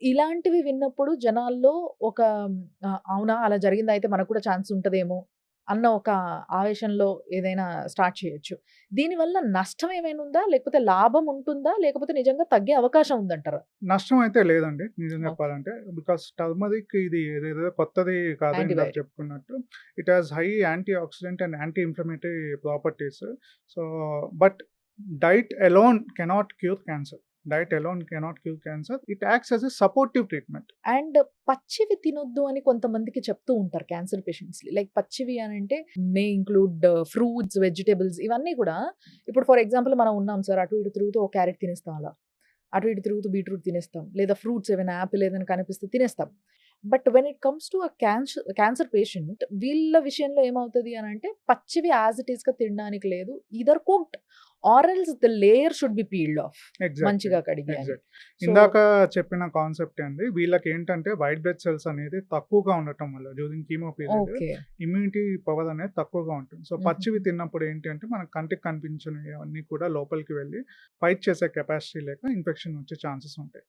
ఇలాంటివి విన్నప్పుడు జనాల్లో ఒక అవునా! అలా జరిగిందా? అయితే మనకు కూడా ఛాన్స్ ఉంటదేమో అన్న ఒక ఆవేశంలో ఏదైనా స్టార్ట్ చేయొచ్చు. దీనివల్ల నష్టం ఏమైనా ఉందా? లేకపోతే లాభం ఉంటుందా? లేకపోతే నిజంగా తగ్గే అవకాశం ఉందంటారా? నష్టం అయితే లేదండి నిజం ఓకే. చెప్పాలంటే. బికాస్ టర్మరిక్ ఇది ఏదేదో కొత్తది కాదు ఇందాక యాంటీబయోటిక్. చెప్పుకున్నట్టు. It has high antioxidant and anti inflammatory properties. So, but diet alone cannot cure cancer. Diet alone cannot cure cancer. It acts as a supportive treatment. And పచ్చివి తినొద్దు అని కొంతమందికి చెప్తూ ఉంటారు క్యాన్సర్ పేషెంట్స్‌కి. లైక్ పచ్చివి అనంటే మే ఇంక్లూడ్ ఫ్రూట్స్, వెజిటబుల్స్ ఇవన్నీ కూడా ఇప్పుడు ఫర్ ఎగ్జాంపుల్ మనం ఉన్నాం సార్. అటు ఇటు తిరుగుతూ ఒక క్యారెట్ తినేస్తాం అలా. అటు ఇటు తిరుగుతూ బీట్రూట్ తినేస్తాం. లేదా ఫ్రూట్స్ ఏవైనా యాపిల్ ఏదైనా కనిపిస్తే తినేస్తాం. But when it comes to cancer patient వీళ్ళ విషయంలో ఏమవుతది అనంటే పచ్చివి యాస్ ఇట్ ఈస్‌గా తినడానికి లేదు. Either cooked or else the layer should be peeled of exactly. మంచిగా కడిగి అని. ఎగ్జాక్ట్. సో ఇందాక చెప్పిన కాన్సెప్టే అండి. వీళ్ళకేంటంటే వైట్ బ్లడ్ సెల్స్ అనేది తక్కువగా ఉండటం వల్ల during chemo period okay. Immunity power అనేది తక్కువగా ఉంటుంది. సో, హుహుహు. పచ్చివి తిన్నప్పుడు ఏంటి అంటే మన కంటికి కనిపించనివి అవన్నీ కూడా లోపలికి వెళ్ళి ఫైట్ చేసే కెపాసిటీ లేక ఇన్ఫెక్షన్ వచ్చే ఛాన్సెస్ ఉంటాయి.